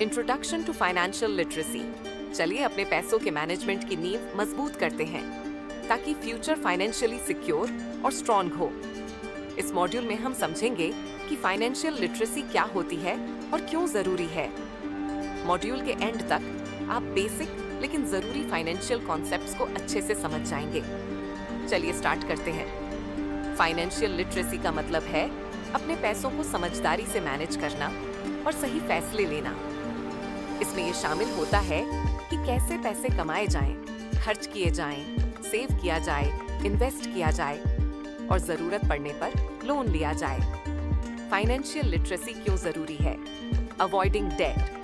Introduction to financial literacy. चलिए अपने पैसों के मैनेजमेंट की नींव मजबूत करते हैं ताकि फ्यूचर फाइनेंशियली सिक्योर और स्ट्रॉन्ग हो। इस मॉड्यूल में हम समझेंगे कि फाइनेंशियल लिटरेसी क्या होती है और क्यों जरूरी है। मॉड्यूल के एंड तक आप बेसिक लेकिन जरूरी फाइनेंशियल कॉन्सेप्ट्स को अच्छे से समझ जाएंगे। चलिए स्टार्ट करते हैं। फाइनेंशियल लिटरेसी का मतलब है अपने पैसों को समझदारी से मैनेज करना और सही फैसले लेना। इसमें ये शामिल होता है कि कैसे पैसे कमाए जाएं, खर्च किए जाएं, सेव किया जाए, इन्वेस्ट किया जाए और जरूरत पड़ने पर लोन लिया जाए। फाइनेंशियल लिटरेसी क्यों जरूरी है? Avoiding debt.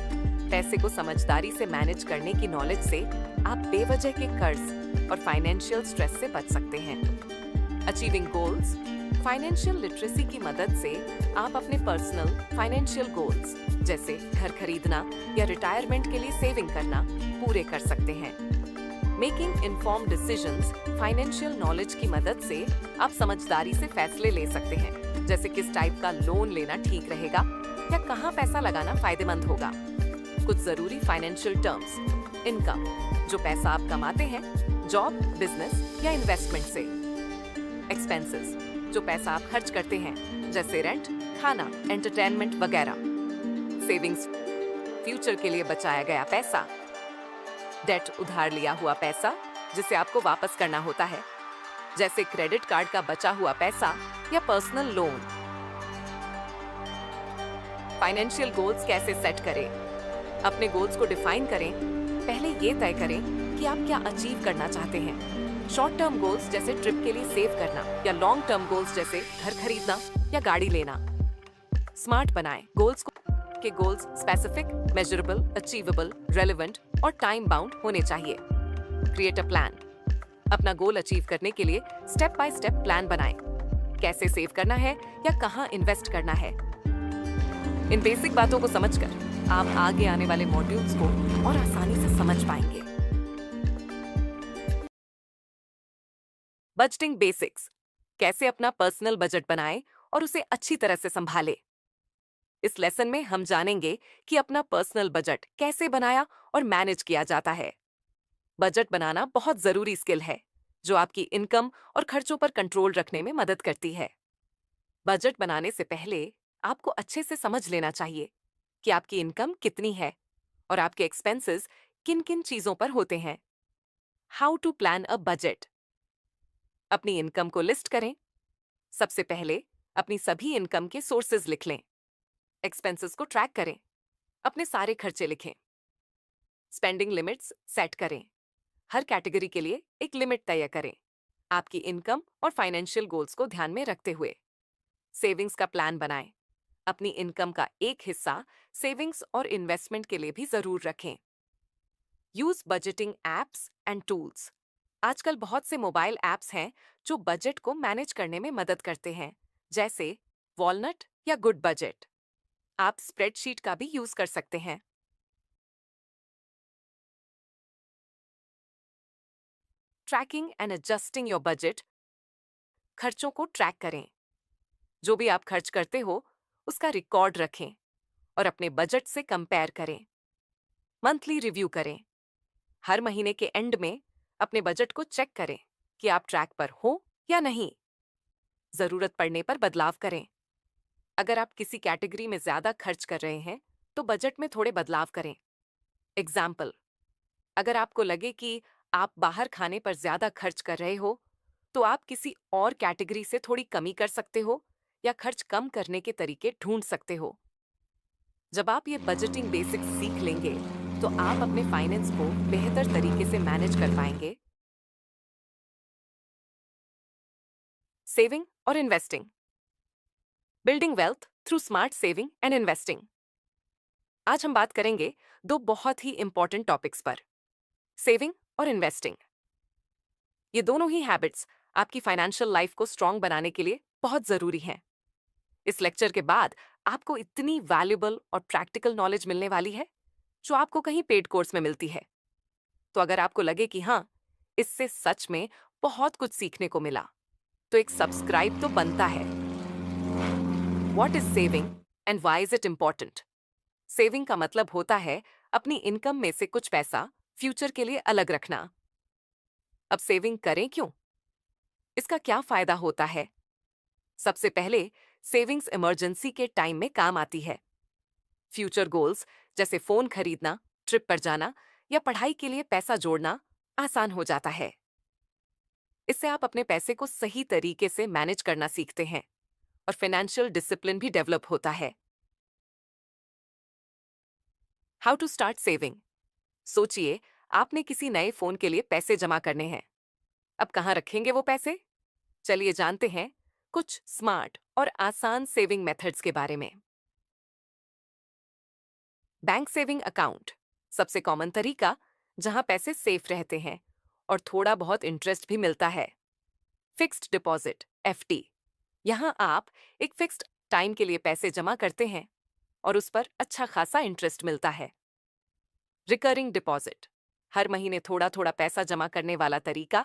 पैसे को समझदारी से मैनेज करने की नॉलेज से आप बेवजह के कर्ज और फाइनेंशियल स्ट्रेस से बच सकते हैं। Achieving goals. फाइनेंशियल लिटरेसी की मदद से आप अपने पर्सनल फाइनेंशियल गोल्स जैसे घर खरीदना या रिटायरमेंट के लिए सेविंग करना पूरे कर सकते हैं। Making informed decisions. Financial knowledge की मदद से आप समझदारी से फैसले ले सकते हैं, जैसे किस टाइप का लोन लेना ठीक रहेगा या कहाँ पैसा लगाना फायदेमंद होगा। कुछ जरूरी फाइनेंशियल टर्म्स। इनकम, जो पैसा आप कमाते हैं जॉब, बिजनेस या इन्वेस्टमेंट से। एक्सपेंसेस, जो पैसा आप खर्च करते हैं जैसे रेंट, खाना, एंटरटेनमेंट वगैरह। सेविंग्स, फ्यूचर के लिए बचाया गया पैसा। डेट, उधार लिया हुआ पैसा जिसे आपको वापस करना होता है, जैसे क्रेडिट कार्ड का बचा हुआ पैसा या पर्सनल लोन। फाइनेंशियल गोल्स कैसे सेट करें? अपने गोल्स को डिफाइन करें। पहले ये तय करें कि आप क्या अचीव करना चाहते हैं। शॉर्ट टर्म गोल्स जैसे ट्रिप के लिए सेव करना या लॉन्ग टर्म गोल्स जैसे घर खरीदना या गाड़ी लेना। स्मार्ट बनाएं गोल्स के goals specific, measurable, achievable, relevant और टाइम बाउंड होने चाहिए। Create a plan. अपना गोल अचीव करने के लिए स्टेप बाय स्टेप प्लान बनाएं। कैसे सेव करना है या कहां इन्वेस्ट करना है। इन बेसिक बातों को समझकर आप आगे आने वाले मॉड्यूल्स को और आसानी से समझ पाएंगे। Budgeting basics. कैसे अपना पर्सनल बजट बनाएं और उसे अच्छी तरह से संभालें। इस लेसन में हम जानेंगे कि अपना पर्सनल बजट कैसे बनाया और मैनेज किया जाता है। बजट बनाना बहुत जरूरी स्किल है जो आपकी इनकम और खर्चों पर कंट्रोल रखने में मदद करती है। बजट बनाने से पहले आपको अच्छे से समझ लेना चाहिए कि आपकी इनकम कितनी है और आपके एक्सपेंसेस किन किन चीजों पर होते हैं। How to plan a budget. अपनी इनकम को लिस्ट करें। सबसे पहले अपनी सभी इनकम के सोर्सेज लिख लें। एक्सपेंसेस को ट्रैक करें। अपने सारे खर्चे लिखें। स्पेंडिंग लिमिट्स सेट करें। हर कैटेगरी के लिए एक लिमिट तय करें, आपकी इनकम और फाइनेंशियल गोल्स को ध्यान में रखते हुए। सेविंग्स का प्लान बनाएं। अपनी इनकम का एक हिस्सा सेविंग्स और इन्वेस्टमेंट के लिए भी जरूर रखें। Use budgeting apps and tools. आजकल बहुत से मोबाइल एप्स हैं जो बजट को मैनेज करने में मदद करते हैं, जैसे वॉलनट या गुड बजट। आप स्प्रेडशीट का भी यूज कर सकते हैं। Tracking and adjusting your budget. खर्चों को ट्रैक करें। जो भी आप खर्च करते हो उसका रिकॉर्ड रखें और अपने बजट से कंपेयर करें। मंथली रिव्यू करें। हर महीने के एंड में अपने बजट को चेक करें कि आप ट्रैक पर हो या नहीं। जरूरत पड़ने पर बदलाव करें। अगर आप किसी कैटेगरी में ज्यादा खर्च कर रहे हैं तो बजट में थोड़े बदलाव करें। एग्जाम्पल, अगर आपको लगे कि आप बाहर खाने पर ज्यादा खर्च कर रहे हो तो आप किसी और कैटेगरी से थोड़ी कमी कर सकते हो या खर्च कम करने के तरीके ढूंढ सकते हो। जब आप ये बजटिंग बेसिक्स सीख लेंगे तो आप अपने फाइनेंस को बेहतर तरीके से मैनेज कर पाएंगे। सेविंग और investing. Building wealth through smart saving and investing. आज हम बात करेंगे दो बहुत ही इंपॉर्टेंट टॉपिक्स पर, सेविंग और इन्वेस्टिंग। ये दोनों ही हैबिट्स आपकी फाइनेंशियल लाइफ को स्ट्रांग बनाने के लिए बहुत जरूरी हैं। इस लेक्चर के बाद आपको इतनी वैल्यूएबल और प्रैक्टिकल नॉलेज मिलने वाली है जो आपको कहीं पेड कोर्स में मिलती है। तो अगर आपको लगे कि हाँ, इससे सच में बहुत कुछ सीखने को मिला, तो एक सब्सक्राइब तो बनता है। What is saving and why is it important? Saving का मतलब होता है अपनी इनकम में से कुछ पैसा फ्यूचर के लिए अलग रखना। अब सेविंग करें क्यों? इसका क्या फायदा होता है? सबसे पहले, सेविंग्स इमरजेंसी के टाइम में काम आती है। फ्यूचर गोल्स जैसे फोन खरीदना, ट्रिप पर जाना या पढ़ाई के लिए पैसा जोड़ना आसान हो जाता है। इससे आप अपने पैसे को सही तरीके से मैनेज करना सीखते हैं और फाइनेंशियल डिसिप्लिन भी डेवलप होता है। How to start saving. सोचिए, आपने किसी नए फोन के लिए पैसे जमा करने हैं। अब कहाँ रखेंगे वो पैसे? चलिए जानते हैं कुछ स्मार्ट और आसान सेविंग मेथड्स के बारे में। बैंक सेविंग अकाउंट सबसे कॉमन तरीका, जहां पैसे सेफ रहते हैं और थोड़ा बहुत इंटरेस्ट भी मिलता है। फिक्स्ड डिपॉजिट एफडी, यहां आप एक फिक्स्ड टाइम के लिए पैसे जमा करते हैं और उस पर अच्छा खासा इंटरेस्ट मिलता है। रिकरिंग डिपॉजिट, हर महीने थोड़ा थोड़ा पैसा जमा करने वाला तरीका,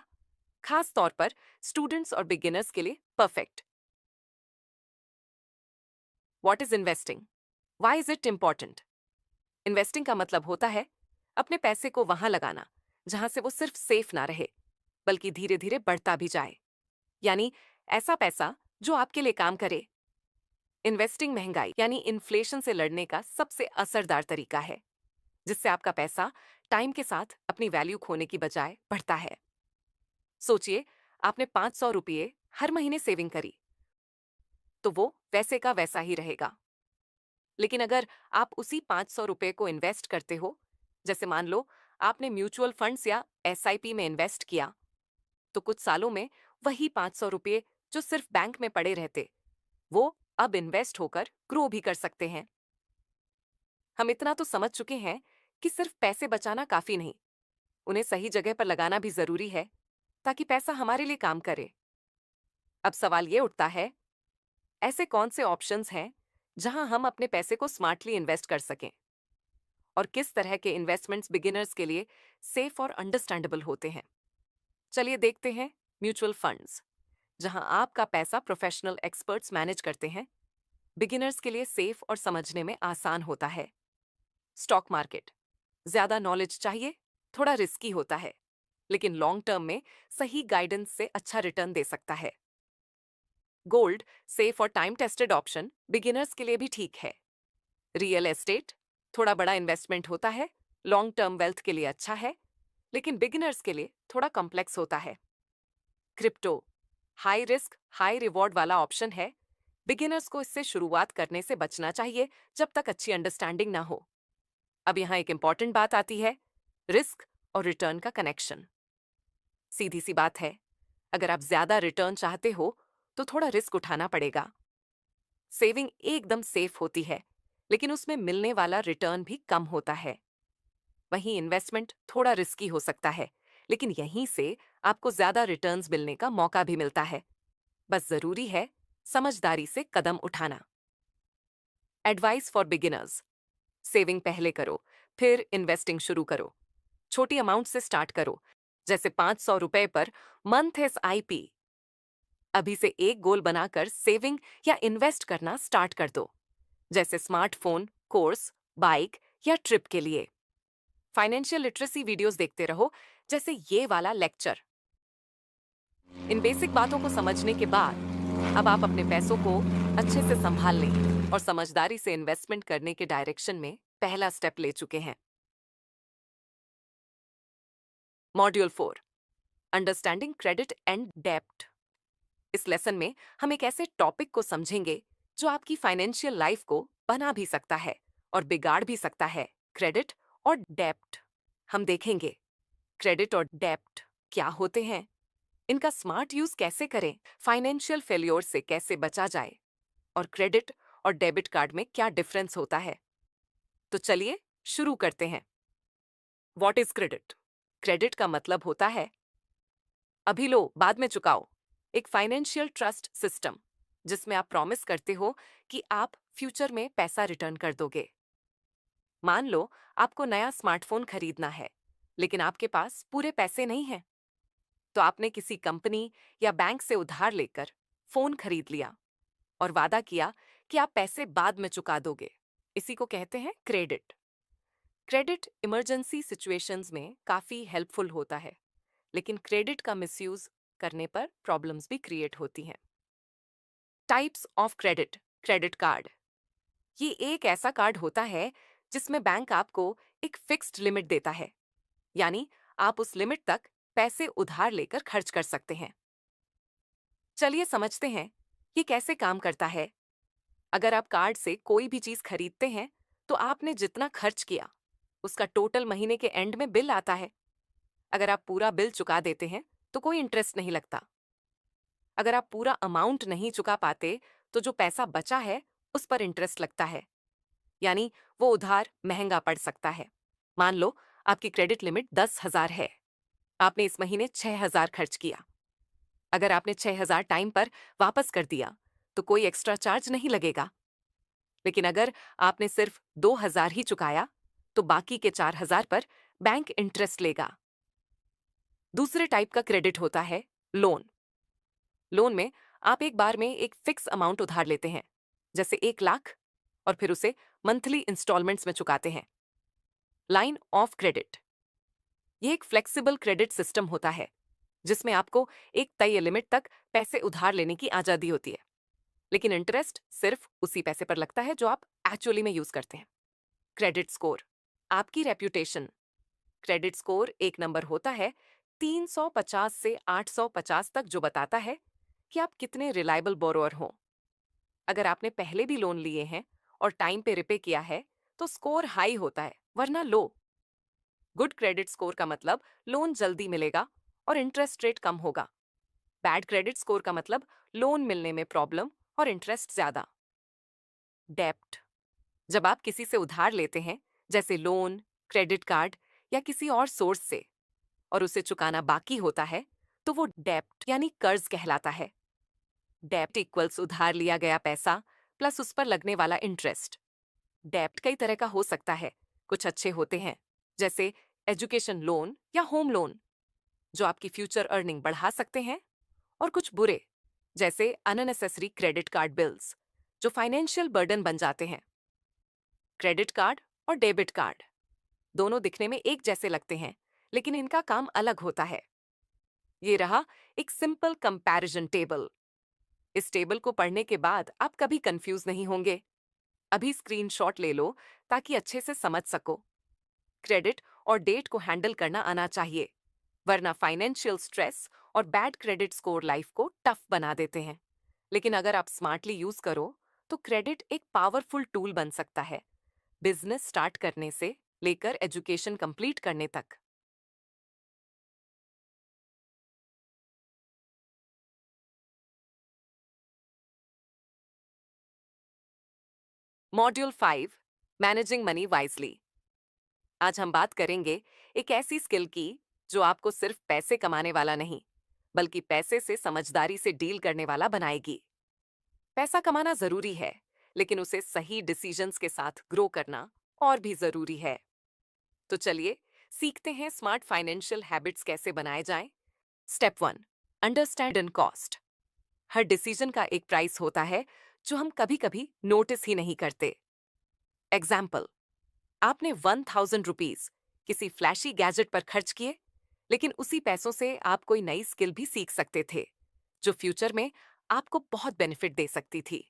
खास तौर पर स्टूडेंट्स और बिगिनर्स के लिए perfect. What is investing? Why is it important? Investing का मतलब होता है अपने पैसे को वहां लगाना जहां से वो सिर्फ सेफ ना रहे, बल्कि धीरे धीरे बढ़ता भी जाए। यानी ऐसा पैसा जो आपके लिए काम करे। इन्वेस्टिंग महंगाई यानी इन्फ्लेशन से लड़ने का सबसे असरदार तरीका है, जिससे आपका पैसा टाइम के साथ अपनी वैल्यू खोने की बजाय बढ़ता है। सोचिए, आपने 500 रुपये हर महीने सेविंग करी, तो वो वैसे का वैसा ही रहेगा। लेकिन अगर आप उसी 500 रुपये को इन्वेस्ट करते हो, जैसे मान लो आपने म्यूचुअल फंड्स या एसआईपी में इन्वेस्ट किया, तो कुछ सालों में वही 500 रुपये जो सिर्फ बैंक में पड़े रहते, वो अब इन्वेस्ट होकर ग्रो भी कर सकते हैं। हम इतना तो समझ चुके हैं कि सिर्फ पैसे बचाना काफी नहीं, उन्हें सही जगह पर लगाना भी जरूरी है, ताकि पैसा हमारे लिए काम करे। अब सवाल ये उठता है, ऐसे कौन से ऑप्शंस हैं जहां हम अपने पैसे को स्मार्टली इन्वेस्ट कर सकें, और किस तरह के इन्वेस्टमेंट्स बिगिनर्स के लिए सेफ और अंडरस्टैंडेबल होते हैं। चलिए देखते हैं म्यूचुअल फंड्स, जहां आपका पैसा प्रोफेशनल एक्सपर्ट्स मैनेज करते हैं, बिगिनर्स के लिए सेफ और समझने में आसान होता है। स्टॉक मार्केट, ज्यादा नॉलेज चाहिए, थोड़ा रिस्की होता है, लेकिन लॉन्ग टर्म में सही गाइडेंस से अच्छा रिटर्न दे सकता है। गोल्ड, सेफ और टाइम टेस्टेड ऑप्शन बिगिनर्स के लिए भी ठीक है। रियल एस्टेट, थोड़ा बड़ा इन्वेस्टमेंट होता है, लॉन्ग टर्म वेल्थ के लिए अच्छा है, लेकिन बिगिनर्स के लिए थोड़ा कॉम्प्लेक्स होता है। Crypto, high risk high reward वाला ऑप्शन है, बिगिनर्स को इससे शुरुआत करने से बचना चाहिए जब तक अच्छी अंडरस्टैंडिंग ना हो। अब यहाँ एक इंपॉर्टेंट बात आती है, रिस्क और रिटर्न का कनेक्शन। सीधी सी बात है, अगर आप ज्यादा रिटर्न चाहते हो तो थोड़ा रिस्क उठाना पड़ेगा। सेविंग एकदम सेफ होती है, लेकिन उसमें मिलने वाला रिटर्न भी कम होता है। वहीं इन्वेस्टमेंट थोड़ा रिस्की हो सकता है, लेकिन यहीं से आपको ज्यादा रिटर्न्स मिलने का मौका भी मिलता है। बस जरूरी है समझदारी से कदम उठाना। एडवाइस फॉर बिगिनर्स, सेविंग पहले करो, फिर इन्वेस्टिंग शुरू करो। छोटी अमाउंट से स्टार्ट करो, जैसे 500 रुपए पर मंथ एसआईपी। अभी से एक गोल बनाकर सेविंग या इन्वेस्ट करना स्टार्ट कर दो, जैसे स्मार्टफोन, कोर्स, बाइक या ट्रिप के लिए। फाइनेंशियल लिटरेसी वीडियोस देखते रहो, जैसे ये वाला लेक्चर। इन बेसिक बातों को समझने के बाद अब आप अपने पैसों को अच्छे से संभालने और समझदारी से इन्वेस्टमेंट करने के डायरेक्शन में पहला स्टेप ले चुके हैं। मॉड्यूल 4, अंडरस्टैंडिंग क्रेडिट एंड डेब्ट। इस लेसन में हम एक ऐसे टॉपिक को समझेंगे जो आपकी फाइनेंशियल लाइफ को बना भी सकता है और बिगाड़ भी सकता है, क्रेडिट और डेब्ट। हम देखेंगे क्रेडिट और डेब्ट क्या होते हैं, इनका स्मार्ट यूज कैसे करें, फाइनेंशियल फेल्योर से कैसे बचा जाए, और क्रेडिट और डेबिट कार्ड में क्या डिफरेंस होता है। तो चलिए शुरू करते हैं। What is credit? क्रेडिट का मतलब होता है अभी लो बाद में चुकाओ, एक फाइनेंशियल ट्रस्ट सिस्टम जिसमें आप प्रॉमिस करते हो कि आप फ्यूचर में पैसा रिटर्न कर दोगे। मान लो आपको नया स्मार्टफोन खरीदना है, लेकिन आपके पास पूरे पैसे नहीं हैं, तो आपने किसी कंपनी या बैंक से उधार लेकर फोन खरीद लिया और वादा किया कि आप पैसे बाद में चुका दोगे। इसी को कहते हैं क्रेडिट। क्रेडिट इमरजेंसी सिचुएशंस में काफी हेल्पफुल होता है, लेकिन क्रेडिट का मिसयूज करने पर प्रॉब्लम्स भी क्रिएट होती हैं। Types of credit. Credit card, ये एक ऐसा कार्ड होता है जिसमें बैंक आपको एक फिक्स्ड लिमिट देता है, यानी आप उस लिमिट तक पैसे उधार लेकर खर्च कर सकते हैं। चलिए समझते हैं ये कैसे काम करता है। अगर आप कार्ड से कोई भी चीज खरीदते हैं तो आपने जितना खर्च किया उसका टोटल महीने के एंड में बिल आता है। अगर आप पूरा बिल चुका देते हैं तो कोई इंटरेस्ट नहीं लगता। अगर आप पूरा अमाउंट नहीं चुका पाते तो जो पैसा बचा है उस पर इंटरेस्ट लगता है, यानी वो उधार महंगा पड़ सकता है। मान लो आपकी क्रेडिट लिमिट 10,000 है, आपने इस महीने 6,000 खर्च किया। अगर आपने 6,000 टाइम पर वापस कर दिया तो कोई एक्स्ट्रा चार्ज नहीं लगेगा, लेकिन अगर आपने सिर्फ 2,000 ही चुकाया तो बाकी के 4,000 पर बैंक इंटरेस्ट लेगा। दूसरे टाइप का क्रेडिट होता है लोन। लोन में आप एक बार में एक फिक्स अमाउंट उधार लेते हैं, जैसे 1 लाख, और फिर उसे मंथली इंस्टॉलमेंट्स में चुकाते हैं। लाइन ऑफ क्रेडिट, ये एक फ्लेक्सिबल क्रेडिट सिस्टम होता है जिसमें आपको एक तय लिमिट तक पैसे उधार लेने की आजादी होती है, लेकिन इंटरेस्ट सिर्फ उसी पैसे पर लगता है जो आप एक्चुअली में यूज करते हैं। क्रेडिट स्कोर, आपकी रेप्यूटेशन। क्रेडिट स्कोर एक नंबर होता है 350 से 850 तक, जो बताता है कि आप कितने रिलायबल बोरोअर हो। अगर आपने पहले भी लोन लिए हैं और टाइम पे रिपे किया है तो स्कोर हाई होता है, वरना लो। गुड क्रेडिट स्कोर का मतलब लोन जल्दी मिलेगा और इंटरेस्ट रेट कम होगा। बैड क्रेडिट स्कोर का मतलब लोन मिलने में प्रॉब्लम और इंटरेस्ट ज्यादा। डेप्ट, जब आप किसी से उधार लेते हैं, जैसे लोन, क्रेडिट कार्ड या किसी और सोर्स से, और उसे चुकाना बाकी होता है तो वो डेप्ट यानी कर्ज कहलाता है। डेप्ट इक्वल्स उधार लिया गया पैसा प्लस उस पर लगने वाला इंटरेस्ट। डेप्ट कई तरह का हो सकता है। कुछ अच्छे होते हैं, जैसे एजुकेशन लोन या होम लोन, जो आपकी फ्यूचर अर्निंग बढ़ा सकते हैं, और कुछ बुरे, जैसे अननेसेसरी क्रेडिट कार्ड बिल्स, जो फाइनेंशियल बर्डन बन जाते हैं। क्रेडिट कार्ड और डेबिट कार्ड दोनों दिखने में एक जैसे लगते हैं, लेकिन इनका काम अलग होता है। ये रहा एक सिंपल कंपैरिजन टेबल। इस टेबल को पढ़ने के बाद आप कभी कंफ्यूज नहीं होंगे। अभी स्क्रीनशॉट ले लो ताकि अच्छे से समझ सको। क्रेडिट और डेट को हैंडल करना आना चाहिए, वरना फाइनेंशियल स्ट्रेस और बैड क्रेडिट स्कोर लाइफ को टफ बना देते हैं। लेकिन अगर आप स्मार्टली यूज करो तो क्रेडिट एक पावरफुल टूल बन सकता है, बिजनेस स्टार्ट करने से लेकर एजुकेशन कंप्लीट करने तक। Module 5, managing money wisely. आज हम बात करेंगे एक ऐसी स्किल की जो आपको सिर्फ पैसे कमाने वाला नहीं, बल्कि पैसे से समझदारी से डील करने वाला बनाएगी। पैसा कमाना जरूरी है, लेकिन उसे सही डिसीजंस के साथ ग्रो करना और भी जरूरी है। तो चलिए सीखते हैं स्मार्ट फाइनेंशियल हैबिट्स कैसे बनाए जाएं। Step 1, understand and cost. Her decision का एक प्राइस होता है जो हम कभी कभी नोटिस ही नहीं करते। एग्जाम्पल, आपने 1,000 रुपीज किसी फ्लैशी गैजेट पर खर्च किए, लेकिन उसी पैसों से आप कोई नई स्किल भी सीख सकते थे जो फ्यूचर में आपको बहुत बेनिफिट दे सकती थी।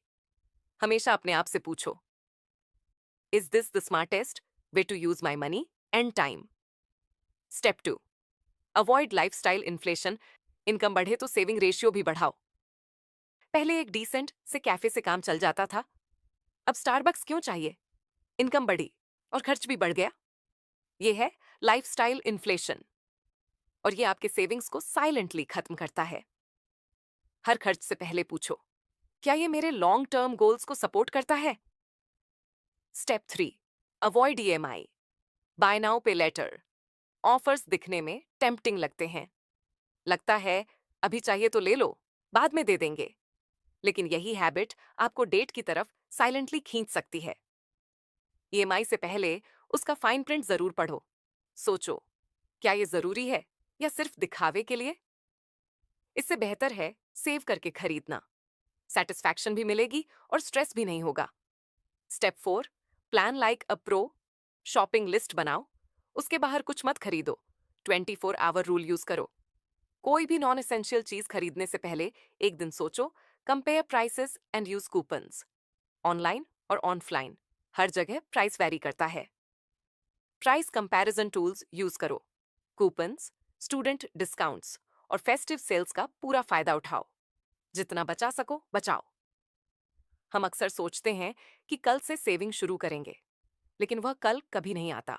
हमेशा अपने आप से पूछो, is this the smartest way to use my money and time. Step 2, avoid lifestyle inflation. Income बढ़े तो सेविंग रेशियो भी बढ़ाओ। पहले एक डिसेंट से कैफे से काम चल जाता था, अब स्टारबक्स क्यों चाहिए? इनकम बढ़ी और खर्च भी बढ़ गया। ये है लाइफस्टाइल इन्फ्लेशन, और ये आपके सेविंग्स को साइलेंटली खत्म करता है। हर खर्च से पहले पूछो, क्या ये मेरे लॉन्ग टर्म गोल्स को सपोर्ट करता है? Step 3, avoid EMI, buy now pay later. Offers दिखने में टेम्पटिंग लगते हैं, लगता है अभी चाहिए तो ले लो, बाद में दे देंगे, लेकिन यही हैबिट आपको डेट की तरफ साइलेंटली खींच सकती है। ईएमआई से पहले उसका फाइन प्रिंट जरूर पढ़ो। सोचो, क्या ये जरूरी है या सिर्फ दिखावे के लिए? इससे बेहतर है सेव करके खरीदना। सेटिस्फैक्शन भी मिलेगी और स्ट्रेस भी नहीं होगा। Step 4, plan like a pro, shopping list बनाओ, उसके बाहर कुछ मत खरीदो, 24 आवर रूल यूज करो। कोई भी नॉन एसेंशियल चीज खरीदने से पहले एक दिन सोचो, compare prices and use coupons. Online और ऑफलाइन हर जगह प्राइस वैरी करता है। प्राइस कंपैरिजन टूल्स यूज करो, कूपन्स, स्टूडेंट डिस्काउंट्स और फेस्टिव सेल्स का पूरा फायदा उठाओ। जितना बचा सको बचाओ। हम अक्सर सोचते हैं कि कल से सेविंग शुरू करेंगे, लेकिन वह कल कभी नहीं आता।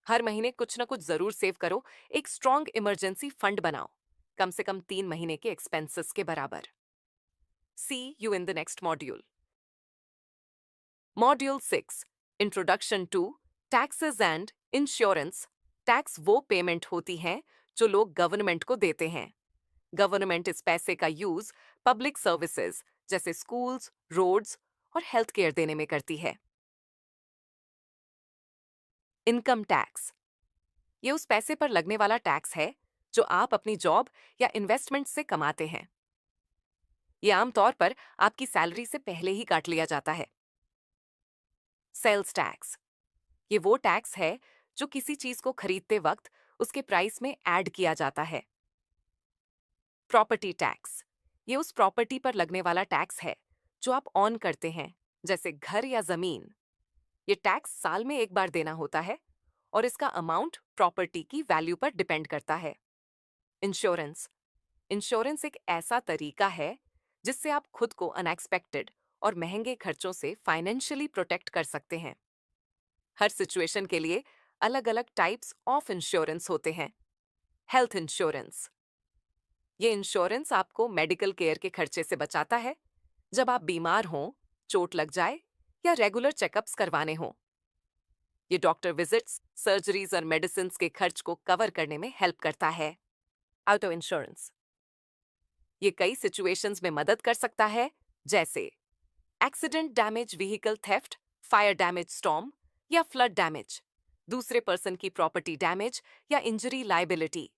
हर महीने कुछ ना कुछ जरूर सेव करो। एक स्ट्रॉन्ग इमरजेंसी फंड बनाओ, कम से कम 3 महीने के एक्सपेंसेस के बराबर। See you in the next module. Module 6, introduction to taxes and insurance. Tax वो पेमेंट होती है जो लोग गवर्नमेंट को देते हैं। गवर्नमेंट इस पैसे का यूज पब्लिक सर्विसेज जैसे स्कूल्स, रोड्स और हेल्थ केयर देने में करती है। इनकम टैक्स, ये उस पैसे पर लगने वाला टैक्स है जो आप अपनी जॉब या इन्वेस्टमेंट से कमाते हैं। ये आमतौर पर आपकी सैलरी से पहले ही काट लिया जाता है। सेल्स टैक्स, ये वो टैक्स है जो किसी चीज को खरीदते वक्त उसके प्राइस में ऐड किया जाता है। प्रॉपर्टी टैक्स, ये उस प्रॉपर्टी पर लगने वाला टैक्स है जो आप ऑन करते हैं, जैसे घर या जमीन। ये टैक्स साल में एक बार देना होता है और इसका अमाउंट प्रॉपर्टी की वैल्यू पर डिपेंड करता है। इंश्योरेंस, इंश्योरेंस एक ऐसा तरीका है जिससे आप खुद को अनएक्सपेक्टेड और महंगे खर्चों से फाइनेंशियली प्रोटेक्ट कर सकते हैं। हर सिचुएशन के लिए अलग अलग टाइप्स ऑफ इंश्योरेंस होते हैं। हेल्थ इंश्योरेंस, ये इंश्योरेंस आपको मेडिकल केयर के खर्चे से बचाता है जब आप बीमार हों, चोट लग जाए या रेगुलर चेकअप्स करवाने हों। ये डॉक्टर विजिट्स, सर्जरीज और मेडिसिन के खर्च को कवर करने में हेल्प करता है। ऑटो इंश्योरेंस, ये कई सिचुएशंस में मदद कर सकता है, जैसे accident damage, vehicle theft, fire damage, storm या फ्लड डैमेज, दूसरे पर्सन की प्रॉपर्टी डैमेज या इंजरी लायबिलिटी।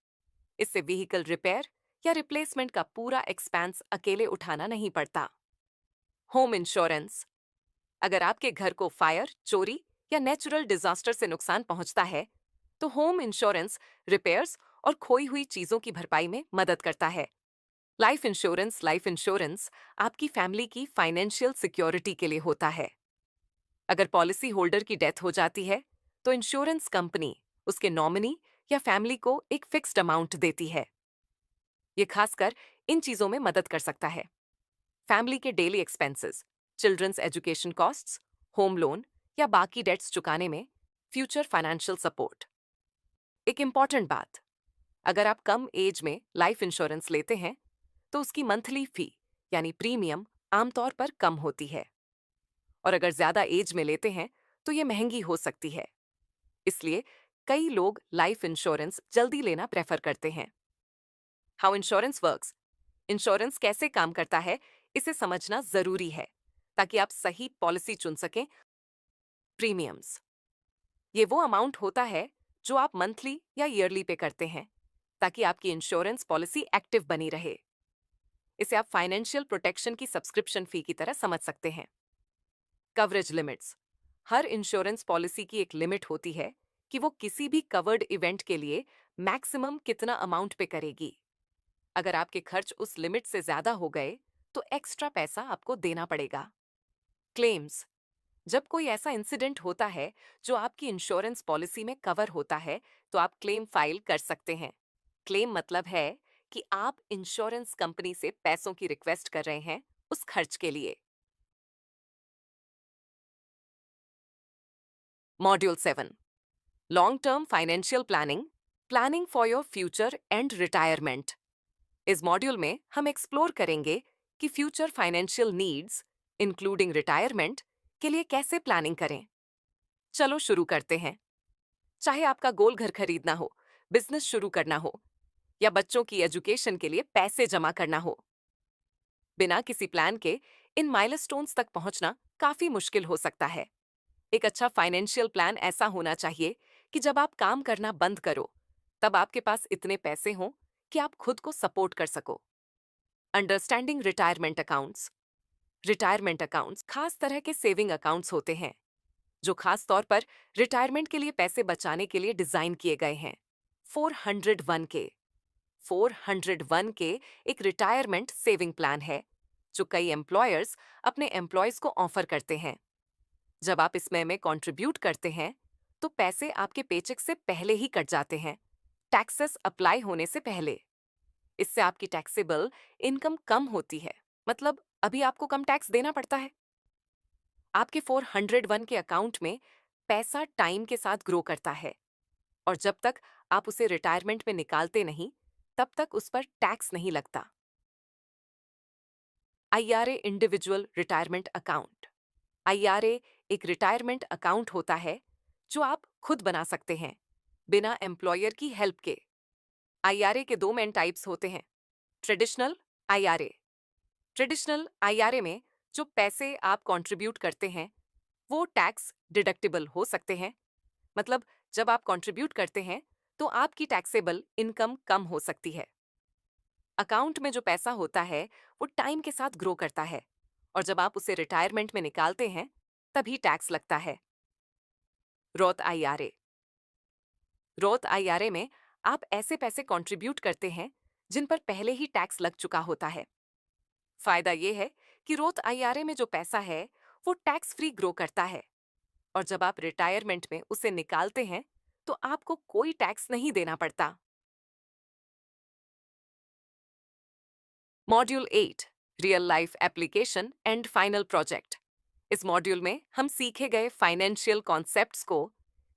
इससे व्हीकल रिपेयर या रिप्लेसमेंट का पूरा एक्सपेंस अकेले उठाना नहीं पड़ता। होम इंश्योरेंस, अगर आपके घर को फायर, चोरी या नेचुरल डिजास्टर से नुकसान पहुंचता है, तो होम इंश्योरेंस रिपेयर्स और खोई हुई चीजों की भरपाई में मदद करता है। लाइफ इंश्योरेंस आपकी फैमिली की फाइनेंशियल सिक्योरिटी के लिए होता है। अगर पॉलिसी होल्डर की डेथ हो जाती है, तो इंश्योरेंस कंपनी उसके नॉमिनी या फैमिली को एक फिक्स्ड अमाउंट देती है। ये खासकर इन चीजों में मदद कर सकता है: फैमिली के daily expenses, children's education costs, home loan या बाकी डेट्स चुकाने में फ्यूचर फाइनेंशियल सपोर्ट। एक इंपॉर्टेंट बात, अगर आप कम एज में लाइफ इंश्योरेंस लेते हैं तो उसकी मंथली फी यानी प्रीमियम आमतौर पर कम होती है, और अगर ज्यादा एज में लेते हैं तो ये महंगी हो सकती है। इसलिए कई लोग लाइफ इंश्योरेंस जल्दी लेना प्रेफर करते हैं। हाउ इंश्योरेंस वर्क्स, इंश्योरेंस कैसे काम करता है इसे समझना जरूरी है ताकि आप सही पॉलिसी चुन सकें। प्रीमियम्स, ये वो अमाउंट होता है जो आप मंथली या ईयरली पे करते हैं ताकि आपकी इंश्योरेंस पॉलिसी एक्टिव बनी रहे। इसे आप फाइनेंशियल प्रोटेक्शन की सब्सक्रिप्शन फी की तरह समझ सकते हैं। कवरेज लिमिट्स, हर इंश्योरेंस पॉलिसी की एक लिमिट होती है कि वो किसी भी कवर्ड इवेंट के लिए मैक्सिमम कितना अमाउंट पे करेगी। अगर आपके खर्च उस लिमिट से ज्यादा हो गए तो एक्स्ट्रा पैसा आपको देना पड़ेगा। क्लेम्स, जब कोई ऐसा इंसिडेंट होता है जो आपकी इंश्योरेंस पॉलिसी में कवर होता है तो आप क्लेम फाइल कर सकते हैं। क्लेम मतलब है कि आप इंश्योरेंस कंपनी से पैसों की रिक्वेस्ट कर रहे हैं उस खर्च के लिए। Module 7, long term financial planning, planning for your future and retirement. इस मॉड्यूल में हम एक्सप्लोर करेंगे कि future financial needs including retirement के लिए कैसे प्लानिंग करें। चलो शुरू करते हैं। चाहे आपका गोल घर खरीदना हो, बिजनेस शुरू करना हो या बच्चों की एजुकेशन के लिए पैसे जमा करना हो, बिना किसी प्लान के इन माइलस्टोन्स तक पहुंचना काफी मुश्किल हो सकता है। एक अच्छा फाइनेंशियल प्लान ऐसा होना चाहिए कि जब आप काम करना बंद करो तब आपके पास इतने पैसे हों कि आप खुद को सपोर्ट कर सको। Understanding retirement accounts, retirement accounts खास तरह के सेविंग अकाउंट्स होते हैं जो खास तौर पर रिटायरमेंट के लिए पैसे बचाने के लिए डिजाइन किए गए हैं। 401 के 401 के एक रिटायरमेंट सेविंग प्लान है जो कई एम्प्लॉयर्स अपने एम्प्लॉयज को ऑफर करते हैं। जब आप इसमें कंट्रीब्यूट करते हैं तो पैसे आपके पेचेक से पहले ही कट जाते हैं, टैक्सेस अप्लाई होने से पहले। इससे आपकी टैक्सेबल इनकम कम होती है, मतलब अभी आपको कम टैक्स देना पड़ता है। आपके 401 के अकाउंट में पैसा टाइम के साथ ग्रो करता है और जब तक आप उसे रिटायरमेंट में निकालते नहीं तब तक उस पर टैक्स नहीं लगता। IRA individual retirement account. IRA एक रिटायरमेंट अकाउंट होता है जो आप खुद बना सकते हैं बिना एम्प्लॉयर की हेल्प के। आईआरए के दो मेन टाइप्स होते हैं। Traditional IRA. ट्रेडिशनल आईआरए में जो पैसे आप कंट्रीब्यूट करते हैं वो टैक्स डिडक्टिबल हो सकते हैं, मतलब जब आप कंट्रीब्यूट करते हैं तो आपकी टैक्सेबल इनकम कम हो सकती है। अकाउंट में जो पैसा होता है वो टाइम के साथ ग्रो करता है और जब आप उसे रिटायरमेंट में निकालते हैं तभी टैक्स लगता है। Roth IRA. रोथ आईआरए में आप ऐसे पैसे कंट्रीब्यूट करते हैं जिन पर पहले ही टैक्स लग चुका होता है। फायदा यह है कि रोथ आईआरए में जो पैसा है वो टैक्स फ्री ग्रो करता है और जब आप रिटायरमेंट में उसे निकालते हैं तो आपको कोई टैक्स नहीं देना पड़ता। Module 8 real life application and final project. इस मॉड्यूल में हम सीखे गए फाइनेंशियल कॉन्सेप्ट्स को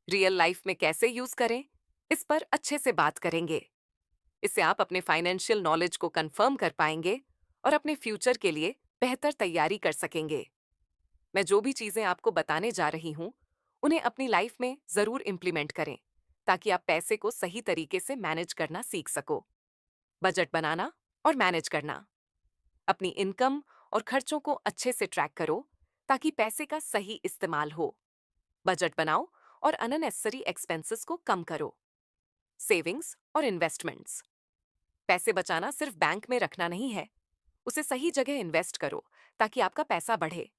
रियल लाइफ में कैसे यूज करें इस पर अच्छे से बात करेंगे। इससे आप अपने फाइनेंशियल नॉलेज को कंफर्म कर पाएंगे और अपने फ्यूचर के लिए बेहतर तैयारी कर सकेंगे। मैं जो भी चीजें आपको बताने जा रही हूं उन्हें अपनी लाइफ में जरूर इंप्लीमेंट करें ताकि आप पैसे को सही तरीके से मैनेज करना सीख सको। बजट बनाना और मैनेज करना। अपनी इनकम और खर्चों को अच्छे से ट्रैक करो ताकि पैसे का सही इस्तेमाल हो। बजट बनाओ और अननेसेसरी एक्सपेंसेस को कम करो। सेविंग्स और इन्वेस्टमेंट्स। पैसे बचाना सिर्फ बैंक में रखना नहीं है, उसे सही जगह इन्वेस्ट करो ताकि आपका पैसा बढ़े।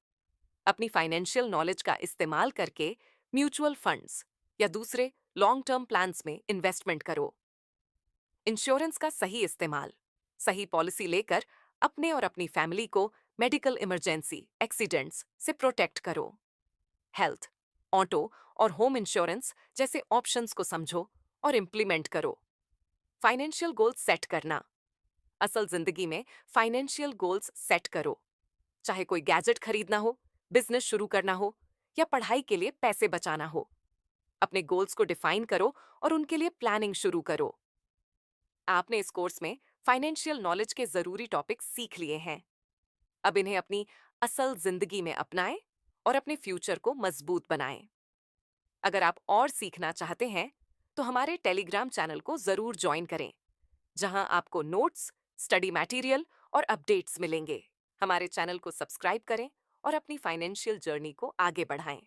अपनी फाइनेंशियल नॉलेज का इस्तेमाल करके म्यूचुअल फंड्स या दूसरे लॉन्ग टर्म प्लान्स में इन्वेस्टमेंट करो। इंश्योरेंस का सही इस्तेमाल। सही पॉलिसी लेकर अपने और अपनी फैमिली को मेडिकल इमरजेंसी, एक्सीडेंट्स से प्रोटेक्ट करो। हेल्थ, ऑटो और होम इंश्योरेंस जैसे ऑप्शंस को समझो और इम्प्लीमेंट करो। फाइनेंशियल गोल्स सेट करना। असल जिंदगी में फाइनेंशियल गोल्स सेट करो। चाहे कोई गैजेट खरीदना हो, बिजनेस शुरू करना हो या पढ़ाई के लिए पैसे बचाना हो, अपने गोल्स को डिफाइन करो और उनके लिए प्लानिंग शुरू करो। आपने इस कोर्स में फाइनेंशियल नॉलेज के जरूरी टॉपिक्स सीख लिए हैं। अब इन्हें अपनी असल जिंदगी में अपनाएं और अपने फ्यूचर को मजबूत बनाएं। अगर आप और सीखना चाहते हैं तो हमारे टेलीग्राम चैनल को जरूर ज्वाइन करें, जहां आपको नोट्स, स्टडी मटेरियल और अपडेट्स मिलेंगे। हमारे चैनल को सब्सक्राइब करें और अपनी फाइनेंशियल जर्नी को आगे बढ़ाएं।